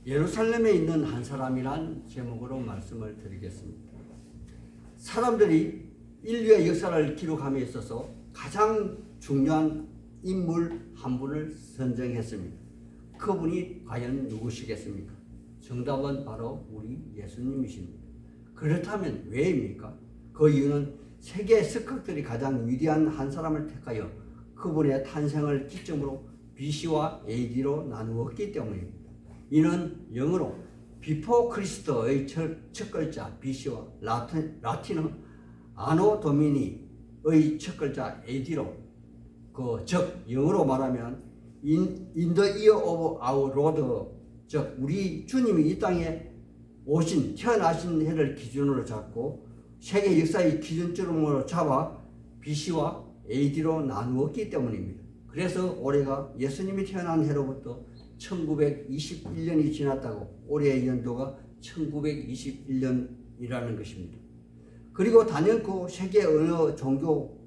예루살렘에 있는 한 사람이란 제목으로 말씀을 드리겠습니다. 사람들이 인류의 역사를 기록함에 있어서 가장 중요한 인물 한 분을 선정했습니다. 그분이 과연 누구시겠습니까? 정답은 바로 우리 예수님이십니다. 그렇다면 왜입니까? 그 이유는 세계 석학들이 가장 위대한 한 사람을 택하여 그분의 탄생을 기점으로 BC와 AD로 나누었기 때문입니다. 이는 영어로 비포 크리스토의 첫 글자 BC와 라틴어 아노 도미니의 첫 글자 AD로 즉 영어로 말하면 in the year of our Lord, 즉 우리 주님이 이 땅에 오신 태어나신 해를 기준으로 잡고 세계 역사의 기준점으로 잡아 BC와 AD로 나누었기 때문입니다. 그래서 올해가 예수님이 태어난 해로부터 1921년이 지났다고 올해의 연도가 1921년이라는 것입니다. 그리고 단연코 세계 어느 종교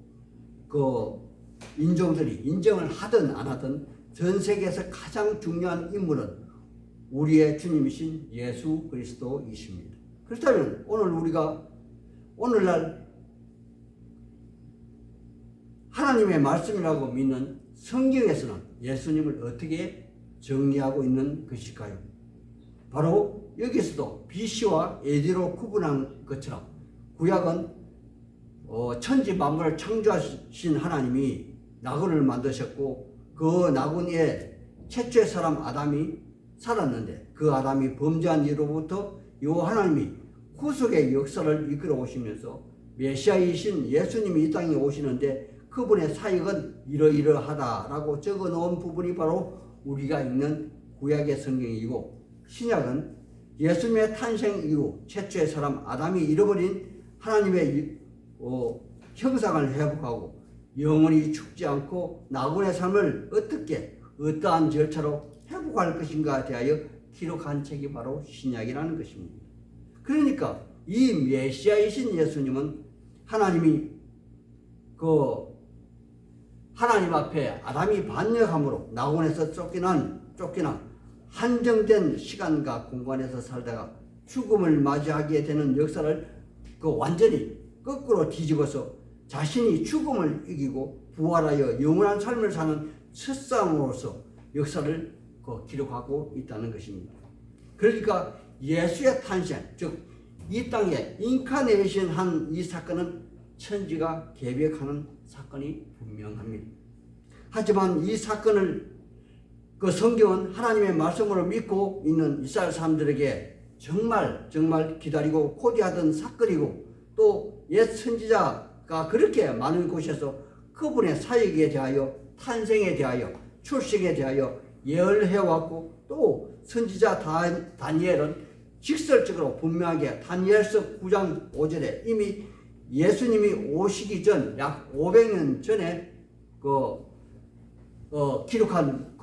인종들이 인정을 하든 안 하든 전 세계에서 가장 중요한 인물은 우리의 주님이신 예수 그리스도이십니다. 그렇다면 오늘날 하나님의 말씀이라고 믿는 성경에서는 예수님을 어떻게 정리하고 있는 것일까요? 바로 여기서도 BC와 AD로 구분한 것처럼 구약은 천지 만물을 창조하신 하나님이 나그네를 만드셨고 그 나그네에 최초의 사람 아담이 살았는데 그 아담이 범죄한 이후로부터 이 하나님이 구속의 역사를 이끌어 오시면서 메시아이신 예수님이 이 땅에 오시는데 그분의 사역은 이러이러하다라고 적어 놓은 부분이 바로 우리가 읽는 구약의 성경이고, 신약은 예수님의 탄생 이후 최초의 사람 아담이 잃어버린 하나님의 형상을 회복하고 영원히 죽지 않고 나그네 삶을 어떠한 절차로 회복할 것인가에 대하여 기록한 책이 바로 신약이라는 것입니다. 그러니까 이 메시아이신 예수님은 하나님이 하나님 앞에 아담이 반역함으로 나그네에서 쫓기나 한정된 시간과 공간에서 살다가 죽음을 맞이하게 되는 역사를 완전히 거꾸로 뒤집어서 자신이 죽음을 이기고 부활하여 영원한 삶을 사는 첫사람으로서 역사를 기록하고 있다는 것입니다. 그러니까 예수의 탄생, 즉 이 땅에 인카네이션 한 이 사건은 천지가 개벽하는 사건이 분명합니다. 하지만 이 사건을 성경은 하나님의 말씀으로 믿고 있는 이스라엘 사람들에게 정말 기다리고 고대하던 사건이고 또 옛 선지자가 그렇게 많은 곳에서 그분의 사역에 대하여 탄생에 대하여 출생에 대하여 예언해왔고 또 선지자 다니엘은 직설적으로 분명하게 다니엘서 9장 5절에 이미 예수님이 오시기 전 약 500년 전에 기록한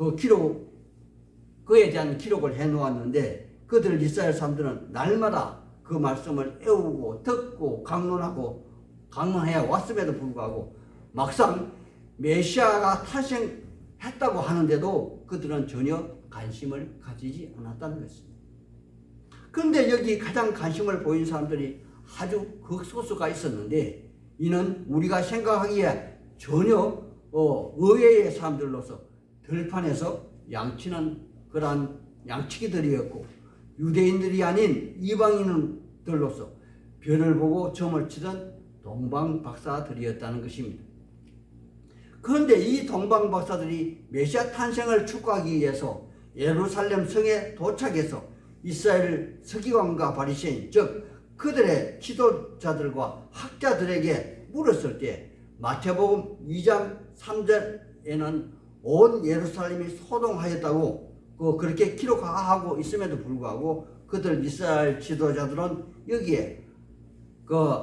그에 대한 기록을 해놓았는데 그들 이스라엘 사람들은 날마다 그 말씀을 애우고 듣고 강론해 왔음에도 불구하고 막상 메시아가 탄생했다고 하는데도 그들은 전혀 관심을 가지지 않았다는 것입니다. 그런데 여기 가장 관심을 보인 사람들이 아주 극소수가 있었는데 이는 우리가 생각하기에 전혀 의외의 사람들로서 들판에서 양치는 그러한 양치기들이었고 유대인들이 아닌 이방인들로서 별을 보고 점을 치던 동방박사들이었다는 것입니다. 그런데 이 동방박사들이 메시아 탄생을 축구하기 위해서 예루살렘 성에 도착해서 이스라엘 서기관과 바리새인 즉 그들의 지도자들과 학자들에게 물었을 때 마태복음 2장 3절에는 온 예루살렘이 소동하였다고 그렇게 기록하고 있음에도 불구하고 그들 이스라엘 지도자들은 여기에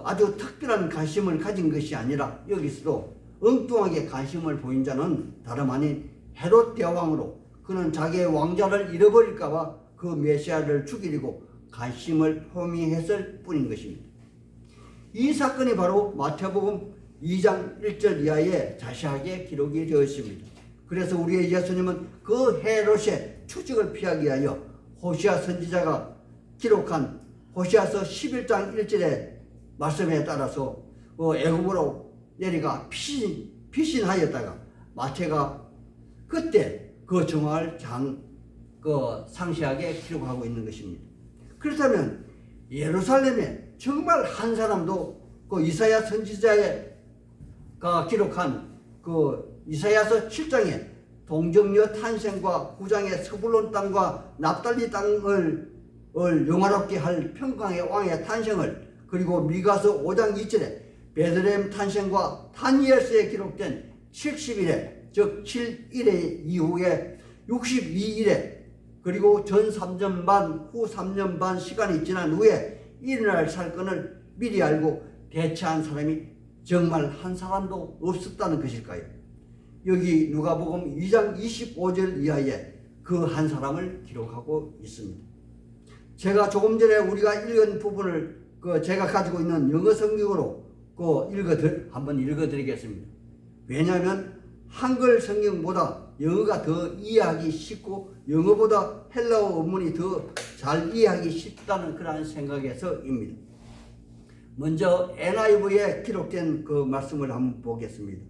아주 특별한 관심을 가진 것이 아니라 여기서도 엉뚱하게 관심을 보인 자는 다름 아닌 헤롯 대왕으로 그는 자기의 왕자를 잃어버릴까 봐 그 메시아를 죽이려고 관심을 포미했을 뿐인 것입니다. 이 사건이 바로 마태복음 2장 1절 이하에 자세하게 기록이 되어 있습니다. 그래서 우리의 예수님은 그 헤롯의 추적을 피하기 위하여 호시아 선지자가 기록한 호시아서 11장 1절의 말씀에 따라서 애굽으로 내려가 피신하였다가 마태가 그때 그 정황을 상세하게 기록하고 있는 것입니다. 그렇다면 예루살렘에 정말 한 사람도 이사야 선지자가 기록한 이사야서 7장에 동정녀 탄생과 9장의 스불론 땅과 납달리 땅을 영화롭게 할 평강의 왕의 탄생을, 그리고 미가서 5장 2절에 베들레헴 탄생과 다니엘서에 기록된 70일에 즉 7일의 이후에 62일에 그리고 전 3년 반 후 3년 반 시간이 지난 후에 일어날 사건을 미리 알고 대처한 사람이 정말 한 사람도 없었다는 것일까요? 여기 누가복음 2장 25절 이하에 그 한 사람을 기록하고 있습니다. 제가 조금 전에 우리가 읽은 부분을 제가 가지고 있는 영어 성경으로 한번 읽어드리겠습니다. 왜냐하면 한글 성경보다 영어가 더 이해하기 쉽고 영어보다 헬라어 원문이 더 잘 이해하기 쉽다는 그러한 생각에서입니다. 먼저 NIV에 기록된 그 말씀을 한번 보겠습니다.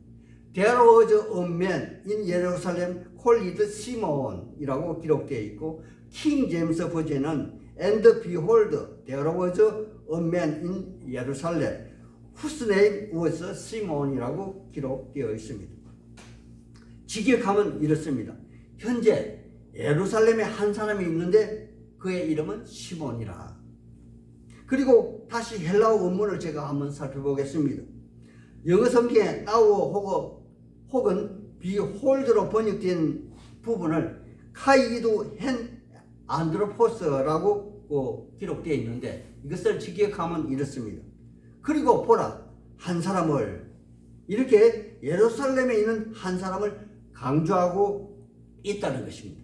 There was a man in Jerusalem called Simon 이라고 기록되어 있고, 킹 제임스 버전은 And behold, there was a man in Jerusalem whose name was Simon이라고 기록되어 있습니다. 직역하면 이렇습니다. 현재 예루살렘에 한 사람이 있는데 그의 이름은 시몬이라. 그리고 다시 헬라어 원문을 제가 한번 살펴보겠습니다. 영어 성경에 now 혹은 behold로 번역된 부분을 카이도 헨 안드로포스라고 기록되어 있는데 이것을 직역하면 이렇습니다. 그리고 보라, 한 사람을, 이렇게 예루살렘에 있는 한 사람을 강조하고 있다는 것입니다.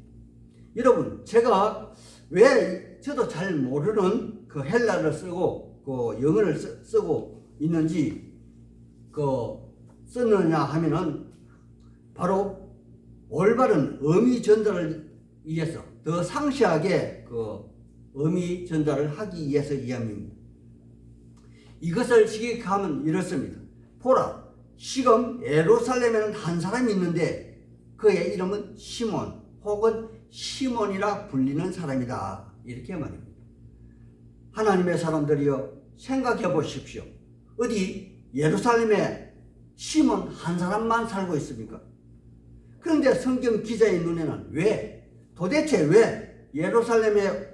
여러분, 제가 왜 저도 잘 모르는 그 헬라를 쓰고 영어를 쓰고 있는지 썼느냐 하면은 바로 올바른 의미 전달을 위해서, 더 상세하게 의미 전달을 하기 위해서 이함입니다. 이것을 직역하면 이렇습니다. 보라, 지금 예루살렘에는 한 사람이 있는데 그의 이름은 시몬 혹은 시몬이라 불리는 사람이다. 이렇게 말입니다. 하나님의 사람들이여, 생각해 보십시오. 어디 예루살렘에 시몬 한 사람만 살고 있습니까? 그런데 성경 기자의 눈에는 도대체 왜 예루살렘에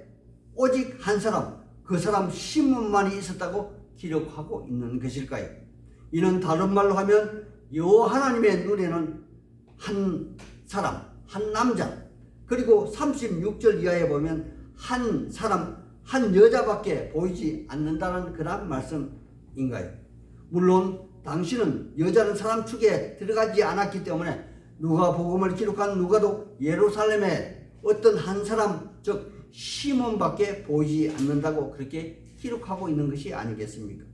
오직 한 사람, 그 사람 시몬만이 있었다고 기록하고 있는 것일까요? 이는 다른 말로 하면 여호와 하나님의 눈에는 한 사람, 한 남자, 그리고 36절 이하에 보면 한 사람, 한 여자밖에 보이지 않는다는 그런 말씀인가요? 물론 당시는 여자는 사람 축에 들어가지 않았기 때문에 누가복음을 기록한 누가도 예루살렘에 어떤 한 사람, 즉 시몬밖에 보이지 않는다고 그렇게 기록하고 있는 것이 아니겠습니까?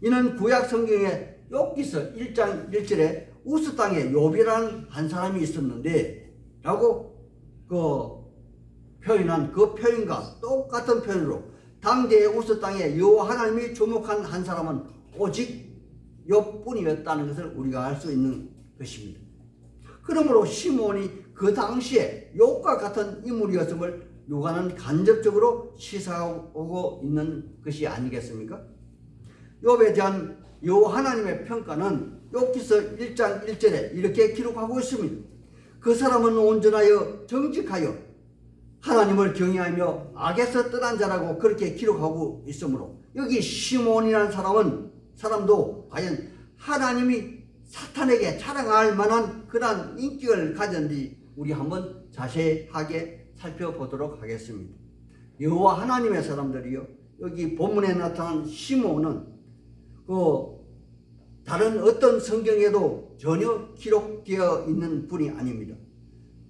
이는 구약 성경의 욥기서 1장 1절에 우스 땅에 욥이라는 한 사람이 있었는데 라고 표현한 그 표현과 똑같은 표현으로 당대의 우스 땅에 여호와 하나님이 주목한 한 사람은 오직 욥뿐이었다는 것을 우리가 알 수 있는 것입니다. 그러므로 시몬이 그 당시에 욥과 같은 인물이었음을 누가는 간접적으로 시사하고 있는 것이 아니겠습니까? 욥에 대한 여호와 하나님의 평가는 욥기서 1장 1절에 이렇게 기록하고 있습니다. 그 사람은 온전하여 정직하여 하나님을 경외하며 악에서 떠난 자라고 그렇게 기록하고 있으므로, 여기 시몬이라는 사람도 과연 하나님이 사탄에게 자랑할 만한 그러한 인격을 가졌는지 우리 한번 자세하게 살펴보도록 하겠습니다. 여호와 하나님의 사람들이요, 여기 본문에 나타난 시몬은 다른 어떤 성경에도 전혀 기록되어 있는 분이 아닙니다.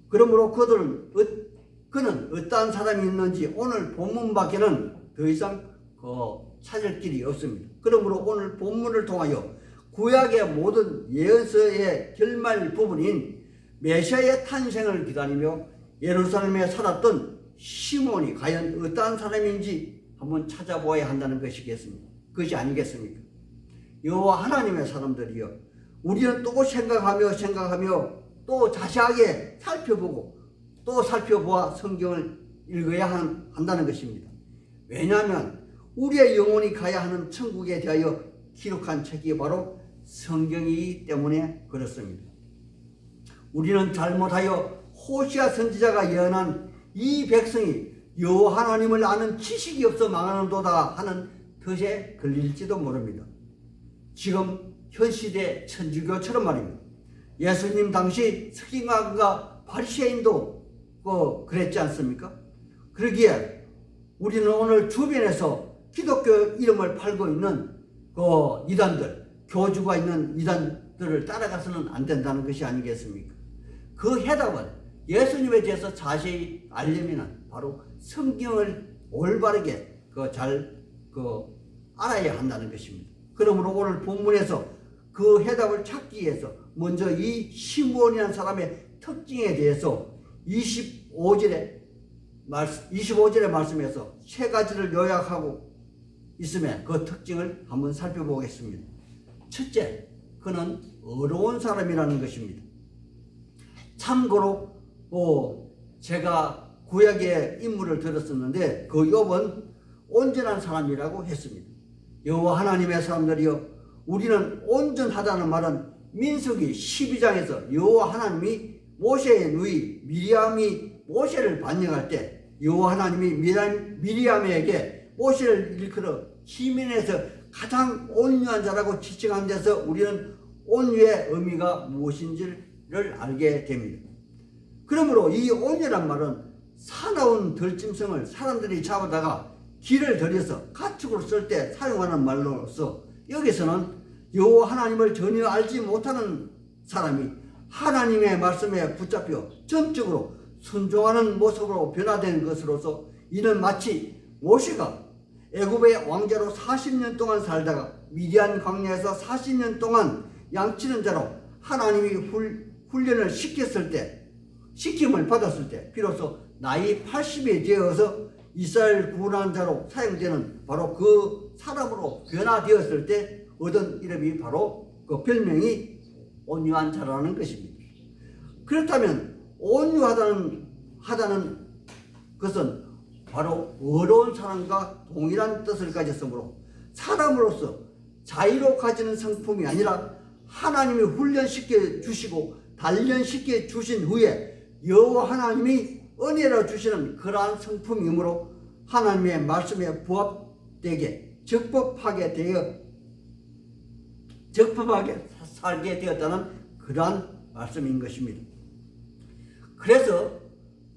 그러므로 그는 어떠한 사람이 있는지 오늘 본문밖에는 더 이상 찾을 길이 없습니다. 그러므로 오늘 본문을 통하여 구약의 모든 예언서의 결말 부분인 메시아의 탄생을 기다리며 예루살렘에 살았던 시몬이 과연 어떠한 사람인지 한번 찾아보아야 한다는 것이 아니겠습니까? 여호와 하나님의 사람들이요, 우리는 또 생각하며 또 자세하게 살펴보고 또 살펴보아 성경을 읽어야 한다는 것입니다. 왜냐하면 우리의 영혼이 가야 하는 천국에 대하여 기록한 책이 바로 성경이기 때문에 그렇습니다. 우리는 잘못하여 호시아 선지자가 예언한 이 백성이 여호와 하나님을 아는 지식이 없어 망하는도다 하는 덫에 걸릴지도 모릅니다. 지금 현 시대 천주교처럼 말입니다. 예수님 당시 서기관과 바리새인도 그랬지 않습니까? 그러기에 우리는 오늘 주변에서 기독교 이름을 팔고 있는 이단들, 교주가 있는 이단들을 따라가서는 안 된다는 것이 아니겠습니까? 그 해답은 예수님에 대해서 자세히 알려면 바로 성경을 올바르게 알아야 한다는 것입니다. 그러므로 오늘 본문에서 그 해답을 찾기 위해서 먼저 이 시므온이라는 사람의 특징에 대해서 25절의 말씀에서 세 가지를 요약하고 있으면 그 특징을 한번 살펴보겠습니다. 첫째, 그는 어려운 사람이라는 것입니다. 참고로 제가 구약의 인물을 들었었는데 그 욥은 온전한 사람이라고 했습니다. 여호와 하나님의 사람들이여, 우리는 온전하다는 말은 민수기 12장에서 여호와 하나님이 모세의 누이 미리암이 모세를 반역할 때 여호와 하나님이 미리암에게 모세를 일컬어 시민에서 가장 온유한 자라고 지칭한 데서 우리는 온유의 의미가 무엇인지를 알게 됩니다. 그러므로 이 온유란 말은 사나운 덜짐승을 사람들이 잡아다가 길을 들여서 가축으로 쓸 때 사용하는 말로서 여기서는 여호와 하나님을 전혀 알지 못하는 사람이 하나님의 말씀에 붙잡혀 전적으로 순종하는 모습으로 변화된 것으로서 이는 마치 모세가 애굽의 왕자로 40년 동안 살다가 미디안 광야에서 40년 동안 양치는 자로 하나님이 훈련을 시킴을 받았을 때 비로소 나이 80이 되어서 이스라엘 구원한 자로 사용되는 바로 그 사람으로 변화되었을 때 얻은 이름이 바로 그 별명이 온유한 자라는 것입니다. 그렇다면 온유하다는 것은 바로 어려운 사람과 동일한 뜻을 가졌으므로 사람으로서 자유로 가지는 성품이 아니라 하나님이 훈련시켜 주시고 단련시켜 주신 후에 여호와 하나님이 은혜로 주시는 그러한 성품이므로 하나님의 말씀에 부합되게 적법하게 살게 되었다는 그러한 말씀인 것입니다. 그래서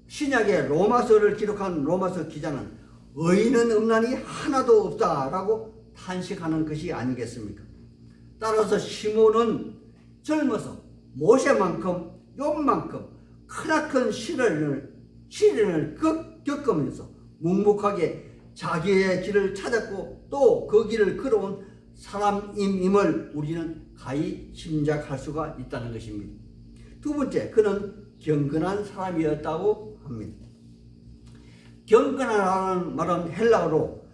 신약의 로마서를 기록한 로마서 기자는 의인은 없나니 하나도 없다라고 탄식하는 것이 아니겠습니까? 따라서 시몬은 젊어서 모세만큼 욥만큼 크나큰 시련을 겪으면서 묵묵하게 자기의 길을 찾았고 또 그 길을 걸어온 사람임을 우리는 가히 짐작할 수가 있다는 것입니다. 두 번째, 그는 경건한 사람이었다고 합니다. 경건하라는 말은 헬라어로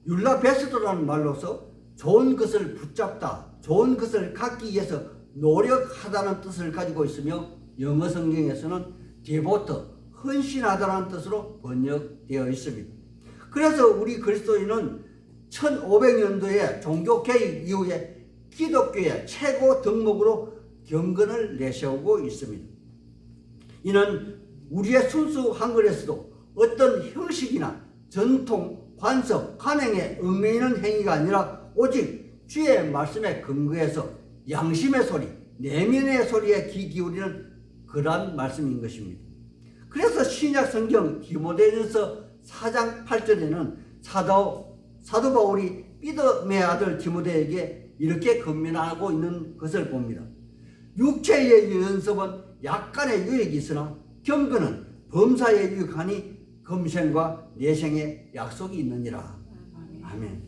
율라베스도라는 말로서 좋은 것을 붙잡다, 좋은 것을 갖기 위해서 노력하다는 뜻을 가지고 있으며 영어 성경에서는 devote, 헌신하다는 뜻으로 번역되어 있습니다. 그래서 우리 그리스도인은 1500년도에 종교 개혁 이후에 기독교의 최고 덕목으로 경건을 내세우고 있습니다. 이는 우리의 순수 한글에서도 어떤 형식이나 전통, 관습, 관행에 얽매이는 행위가 아니라 오직 주의 말씀에 근거해서 양심의 소리, 내면의 소리에 귀 기울이는 그러한 말씀인 것입니다. 그래서 신약 성경 디모데전서 4장 8절에는 사도 바울이 믿음의 아들 디모데에게 이렇게 권면하고 있는 것을 봅니다. 육체의 연습은 약간의 유익이 있으나 경건은 범사에 유익하니 금생과 내생의 약속이 있느니라. 아멘.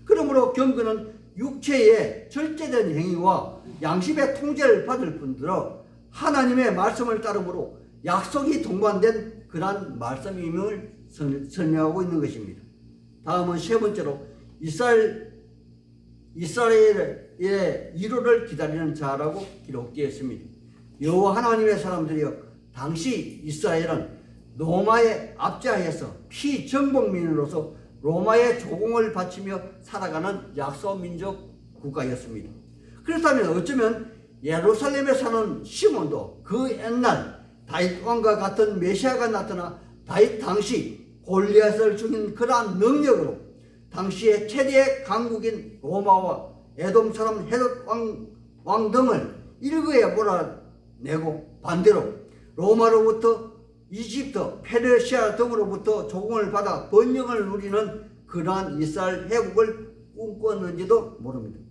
그러므로 경건은 육체의 절제된 행위와 양심의 통제를 받을 뿐더러 하나님의 말씀을 따름으로 약속이 동반된 그러한 말씀임을 설명하고 있는 것입니다. 다음은 세 번째로 이스라엘의 위로를 기다리는 자라고 기록되어 있습니다. 여호와 하나님의 사람들이여, 당시 이스라엘은 로마의 압제하에서 피정복민으로서 로마의 조공을 바치며 살아가는 약소민족 국가였습니다. 그렇다면 어쩌면 예루살렘에 사는 시몬도 그 옛날 다윗 왕과 같은 메시아가 나타나 다윗 당시 골리앗을 죽인 그러한 능력으로 당시의 최대의 강국인 로마와 에돔 사람 헤롯 왕 등을 일거에 몰아내고 반대로 로마로부터 이집트, 페르시아 등으로부터 조공을 받아 번영을 누리는 그러한 이스라엘 회복을 꿈꿨는지도 모릅니다.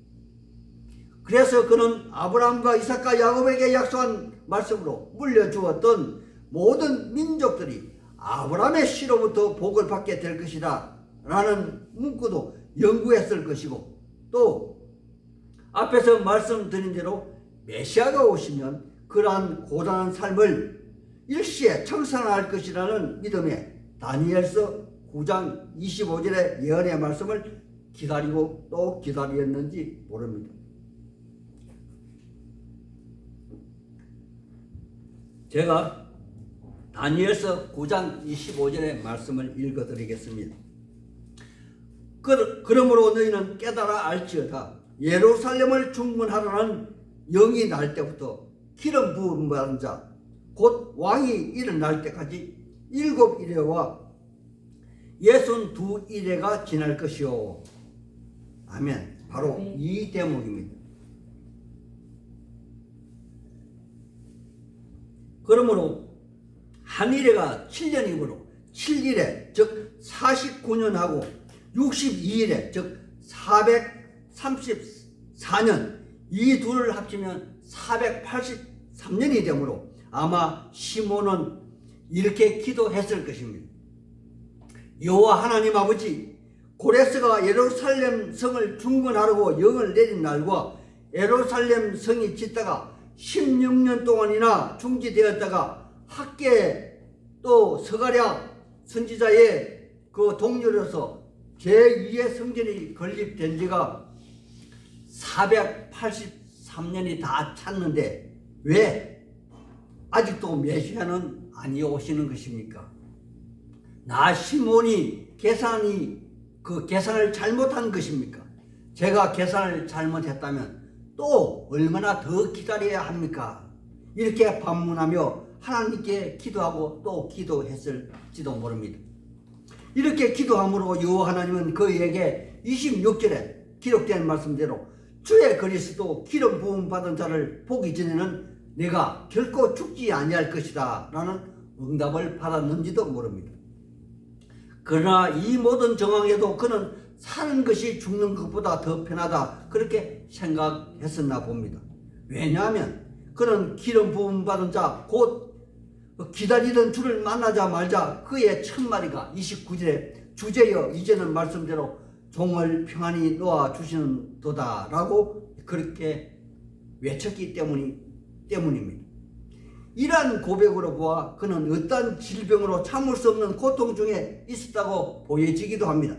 그래서 그는 아브라함과 이삭과 야곱에게 약속한 말씀으로 물려주었던 모든 민족들이 아브라함의 씨로부터 복을 받게 될 것이다 라는 문구도 연구했을 것이고, 또 앞에서 말씀드린 대로 메시아가 오시면 그러한 고단한 삶을 일시에 청산할 것이라는 믿음에 다니엘서 9장 25절의 예언의 말씀을 기다리고 또 기다렸는지 모릅니다. 제가 다니엘서 9장 25절의 말씀을 읽어드리겠습니다. 그러므로 너희는 깨달아 알지어다. 예루살렘을 중문하라는 영이 날 때부터 기름 부음 받은 자 곧 왕이 일어날 때까지 7일에와 62일에가 지날 것이요. 아멘. 바로 이 대목입니다. 그러므로 한 일에가 7년이므로 7일에 즉 49년하고 62일에 즉 434년 이 둘을 합치면 483년이 되므로 아마 시몬은 이렇게 기도했을 것입니다. 여호와 하나님 아버지, 고레스가 예루살렘 성을 중건하려고 영을 내린 날과 예루살렘 성이 짓다가 16년 동안이나 중지되었다가 학계 또 스가랴 선지자의 그 동료로서 제2의 성전이 건립된 지가 483년이 다 찼는데 왜 아직도 메시아는 아니 오시는 것입니까? 나 시몬이 계산을 잘못한 것입니까? 제가 계산을 잘못했다면 또 얼마나 더 기다려야 합니까? 이렇게 반문하며 하나님께 기도하고 또 기도했을지도 모릅니다. 이렇게 기도함으로 여호와 하나님은 그에게 26절에 기록된 말씀대로 주의 그리스도 기름 부음 받은 자를 보기 전에는 내가 결코 죽지 아니할 것이다 라는 응답을 받았는지도 모릅니다. 그러나 이 모든 정황에도 그는 사는 것이 죽는 것보다 더 편하다 그렇게 생각했었나 봅니다. 왜냐하면 그는 기름 부음 받은 자 곧 기다리던 주를 만나자마자 그의 첫마디가 29절에 주제여 이제는 말씀대로 종을 평안히 놓아주시는 도다 라고 그렇게 외쳤기 때문입니다. 이러한 고백으로 보아 그는 어떠한 질병으로 참을 수 없는 고통 중에 있었다고 보여지기도 합니다.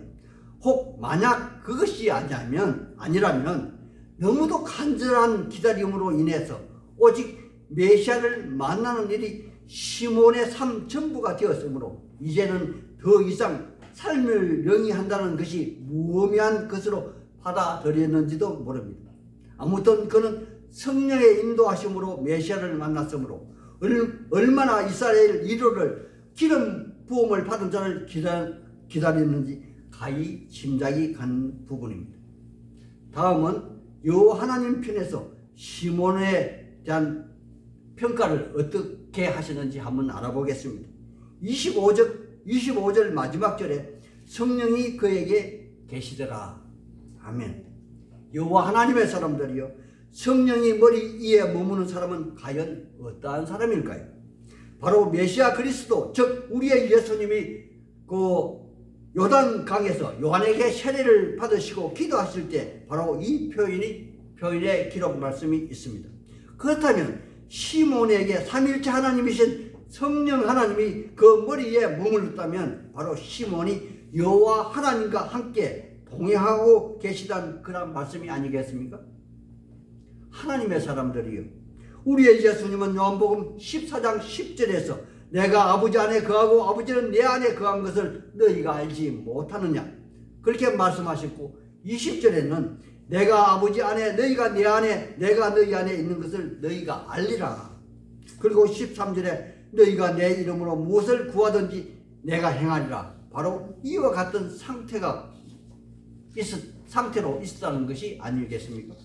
혹 만약 그것이 아니라면 너무도 간절한 기다림으로 인해서 오직 메시아를 만나는 일이 시몬의 삶 전부가 되었으므로 이제는 더 이상 삶을 영위한다는 것이 무의미한 것으로 받아들였는지도 모릅니다. 아무튼 그는 성령의 인도하심으로 메시아를 만났으므로 얼마나 이스라엘 위로를 기름 부음을 받은 자를 기다렸는지 가히 짐작이 간 부분입니다. 다음은 여호와 하나님 편에서 시몬에 대한 평가를 어떻게 하시는지 한번 알아보겠습니다. 25절 마지막 절에 성령이 그에게 계시더라. 아멘. 여호와 하나님의 사람들이여, 성령이 머리 위에 머무는 사람은 과연 어떠한 사람일까요? 바로 메시아 그리스도, 즉 우리의 예수님이 그 요단강에서 요한에게 세례를 받으시고 기도하실 때 바로 이 표현의 기록 말씀이 있습니다. 그렇다면 시몬에게 삼일체 하나님이신 성령 하나님이 그 머리에 머물렀다면 바로 시몬이 여호와 하나님과 함께 동행하고 계시다는 그런 말씀이 아니겠습니까? 하나님의 사람들이요, 우리의 예수님은 요한복음 14장 10절에서 내가 아버지 안에 거하고 아버지는 내 안에 거한 것을 너희가 알지 못하느냐 그렇게 말씀하셨고, 20절에는 내가 아버지 안에 너희가 내 안에 내가 너희 안에 있는 것을 너희가 알리라. 그리고 13절에 너희가 내 이름으로 무엇을 구하든지 내가 행하리라. 바로 이와 같은 상태로 있었다는 것이 아니겠습니까?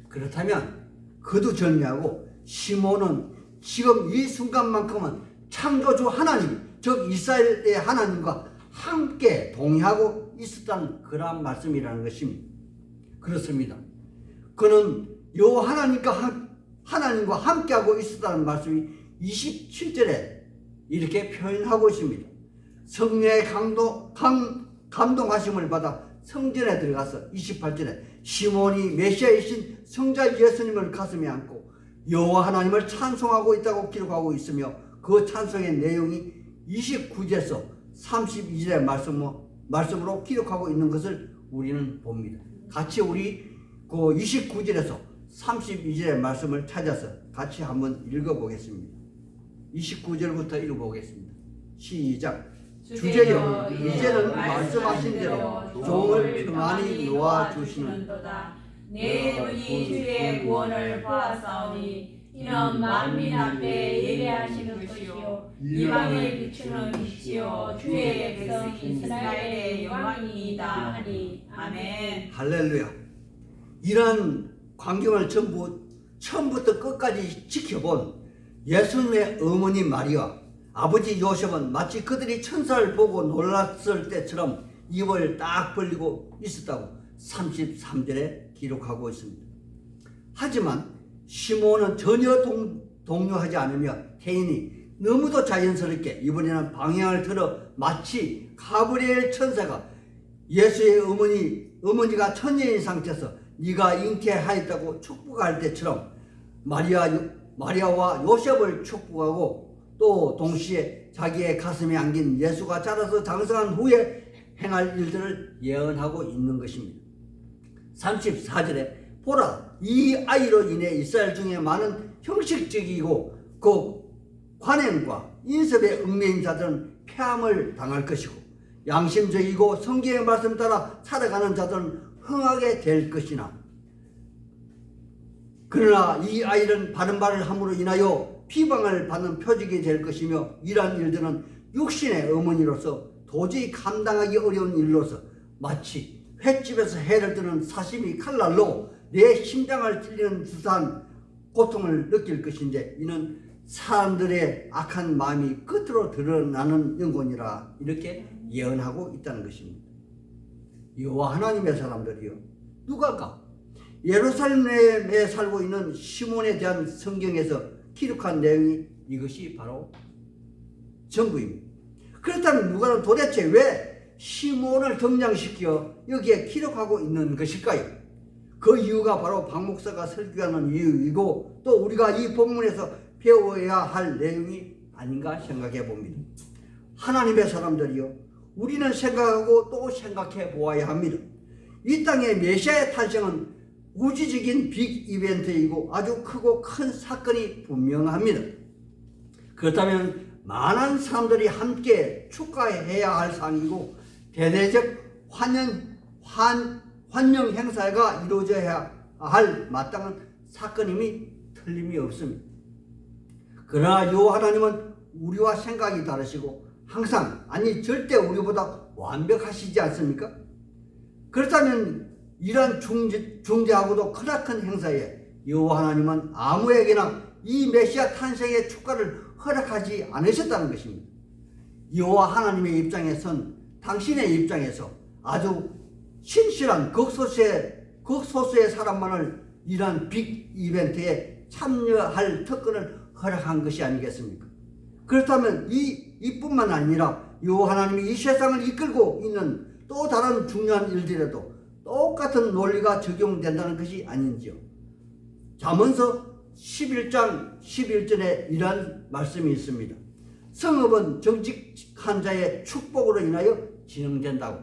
그렇다면 거두절미하고 시몬은 지금 이 순간만큼은 창조주 하나님, 즉 이스라엘의 하나님과 함께 동의하고 있었다는 그러한 말씀이라는 것입니다. 그렇습니다. 그는 여호와 하나님과 함께하고 있었다는 말씀이 27절에 이렇게 표현하고 있습니다. 성령의 감동하심을 받아 성전에 들어가서 28절에 시몬이 메시아이신 성자 예수님을 가슴에 안고 여호와 하나님을 찬송하고 있다고 기록하고 있으며, 그 찬송의 내용이 29절에서 32절의 말씀으로 기록하고 있는 것을 우리는 봅니다. 같이 우리 그 29절에서 32절의 말씀을 찾아서 같이 한번 읽어보겠습니다. 29절부터 읽어보겠습니다. 시작. 주제여, 이제는 말씀하신 대로 종을 평안히 놓아주시는도다. 내 눈이 주의 구원을 보았사오니 이는 만민 앞에 예배하시는 것이요 이방에 비추는 빛이요 주의 백성 이스라엘의 영광이니이다 하니. 아멘. 할렐루야. 이러한 광경을 처음부터 끝까지 지켜본 예수님의 어머니 마리아, 아버지 요셉은 마치 그들이 천사를 보고 놀랐을 때처럼 입을 딱 벌리고 있었다고 33절에 기록하고 있습니다. 하지만 시몬은 전혀 동요하지 않으며 태인이 너무도 자연스럽게 이번에는 방향을 틀어 마치 가브리엘 천사가 예수의 어머니가 천녀인 상태에서 네가 잉태하였다고 축복할 때처럼 마리아와 요셉을 축복하고, 또 동시에 자기의 가슴에 안긴 예수가 자라서 장성한 후에 행할 일들을 예언하고 있는 것입니다. 34절에 보라, 이 아이로 인해 이스라엘 중에 많은 형식적이고 그 관행과 인습에 얽매인 자들은 폐함을 당할 것이고, 양심적이고 성경의 말씀 따라 살아가는 자들은 흥하게 될 것이나, 그러나 이 아이는 바른 말을 함으로 인하여 비방을 받는 표적이 될 것이며, 이러한 일들은 육신의 어머니로서 도저히 감당하기 어려운 일로서 마치 횟집에서 해를 드는 사시미 칼날로 내 심장을 찔리는 듯한 고통을 느낄 것인데, 이는 사람들의 악한 마음이 끝으로 드러나는 영혼이라 이렇게 예언하고 있다는 것입니다. 여호와 하나님의 사람들이요, 누가가 예루살렘에 살고 있는 시몬에 대한 성경에서 기록한 내용이 이것이 바로 전부입니다. 그렇다면 누가는 도대체 왜 시몬을 등장시켜 여기에 기록하고 있는 것일까요? 그 이유가 바로 박 목사가 설교하는 이유이고, 또 우리가 이 본문에서 배워야 할 내용이 아닌가 생각해 봅니다. 하나님의 사람들이요, 우리는 생각하고 또 생각해 보아야 합니다. 이 땅의 메시아의 탄생은 우주적인 빅 이벤트이고 아주 크고 큰 사건이 분명합니다. 그렇다면 많은 사람들이 함께 축하해야 할 상이고 대대적 환영 행사가 이루어져야 할 마땅한 사건임이 틀림이 없습니다. 그러나 여호와 하나님은 우리와 생각이 다르시고 항상, 아니 절대 우리보다 완벽하시지 않습니까? 그렇다면 이러한 중대하고도 크나큰 행사에 여호와 하나님은 아무에게나 이 메시아 탄생의 축가를 허락하지 않으셨다는 것입니다. 여호와 하나님의 입장에선, 당신의 입장에서 아주 신실한 극소수의 사람만을 이러한 빅 이벤트에 참여할 특권을 허락한 것이 아니겠습니까? 그렇다면 이뿐만 아니라 여호와 하나님이 이 세상을 이끌고 있는 또 다른 중요한 일들에도 똑같은 논리가 적용된다는 것이 아닌지요. 잠언서 11장 11절에 이러한 말씀이 있습니다. 성읍은 정직한 자의 축복으로 인하여 진흥된다고.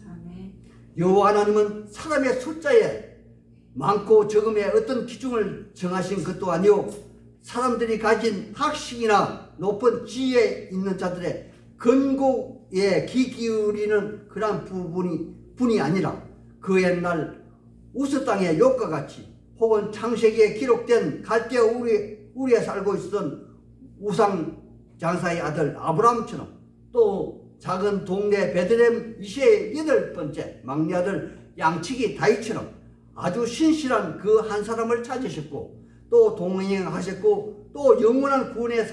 아멘. 여호와 하나님은 사람의 숫자에 많고 적음에 어떤 기준을 정하신 것도 아니요 사람들이 가진 학식이나 높은 지혜에 있는 자들의 근고에 귀 기울이는 그러한 분이 아니라 그 옛날 우스 땅의 욥과 같이 혹은 창세기에 기록된 갈대아 우리에 살고 있었던 우상 장사의 아들 아브라함처럼 또 작은 동네 베들레헴 이세의 8번째 막내 아들 양치기 다윗처럼 아주 신실한 그 한 사람을 찾으셨고 또 동행하셨고 또 영원한 구원의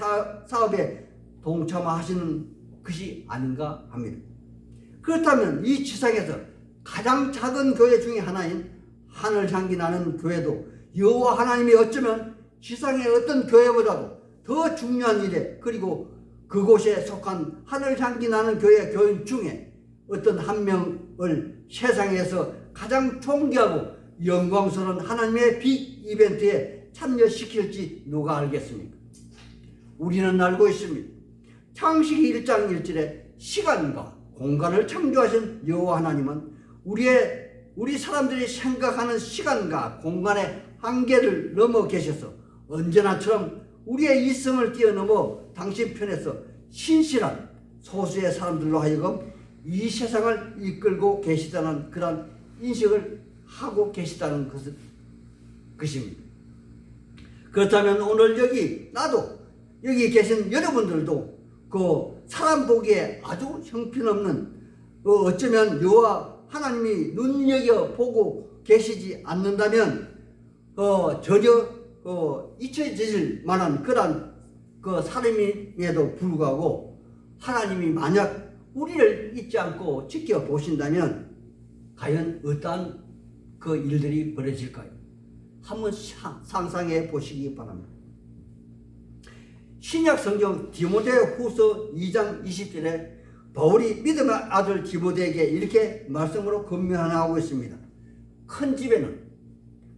사업에 동참하시는 것이 아닌가 합니다. 그렇다면 이 지상에서 가장 작은 교회 중에 하나인 하늘향기 나는 교회도 여호와 하나님이 어쩌면 지상의 어떤 교회보다도 더 중요한 일에 그리고 그곳에 속한 하늘향기 나는 교회 교인 중에 어떤 한 명을 세상에서 가장 존귀하고 영광스러운 하나님의 빅 이벤트에 참여시킬지 누가 알겠습니까? 우리는 알고 있습니다. 창세기 1장 1절에 시간과 공간을 창조하신 여호와 하나님은 우리 사람들이 생각하는 시간과 공간의 한계를 넘어 계셔서 언제나처럼 우리의 이성을 뛰어넘어 당신 편에서 신실한 소수의 사람들로 하여금 이 세상을 이끌고 계시다는 그런 인식을 하고 계시다는 것입니다. 그렇다면 오늘 여기 계신 여러분들도 그 사람 보기에 아주 형편없는 어쩌면 여호와 하나님이 눈여겨보고 계시지 않는다면 전혀 잊혀질 만한 그런 그 사람임에도 불구하고 하나님이 만약 우리를 잊지 않고 지켜보신다면 과연 어떠한 그 일들이 벌어질까요? 한번 상상해 보시기 바랍니다. 신약 성경 디모데 후서 2장 20절에 바울이 믿음의 아들 디모데에게 이렇게 말씀으로 권면하고 있습니다. 큰 집에는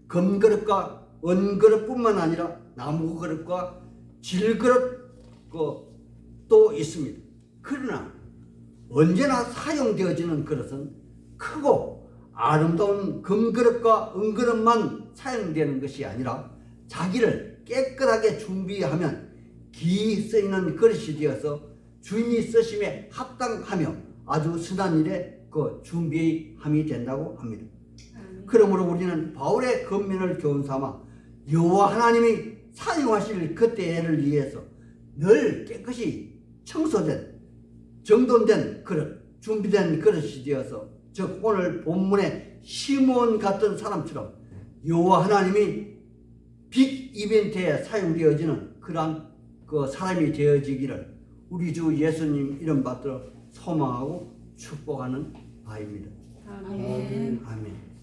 금그릇과 은그릇뿐만 아니라 나무 그릇과 질그릇도 있습니다. 그러나 언제나 사용되어지는 그릇은 크고 아름다운 금그릇과 은그릇만 사용되는 것이 아니라 자기를 깨끗하게 준비하면 기이 쓰이는 그릇이 되어서 주인이 쓰심에 합당하며 아주 선한 일에 그 준비함이 된다고 합니다. 그러므로 우리는 바울의 권면을 교훈삼아 여호와 하나님이 사용하실 그때를 위해서 늘 깨끗이 청소된 정돈된 그릇, 준비된 그릇이 되어서 즉 오늘 본문의 시몬 같은 사람처럼 여호와 하나님이 빅 이벤트에 사용되어지는 그러한 그 사람이 되어지기를 우리 주 예수님 이름 받들어 소망하고 축복하는 바입니다. 아멘. 아멘.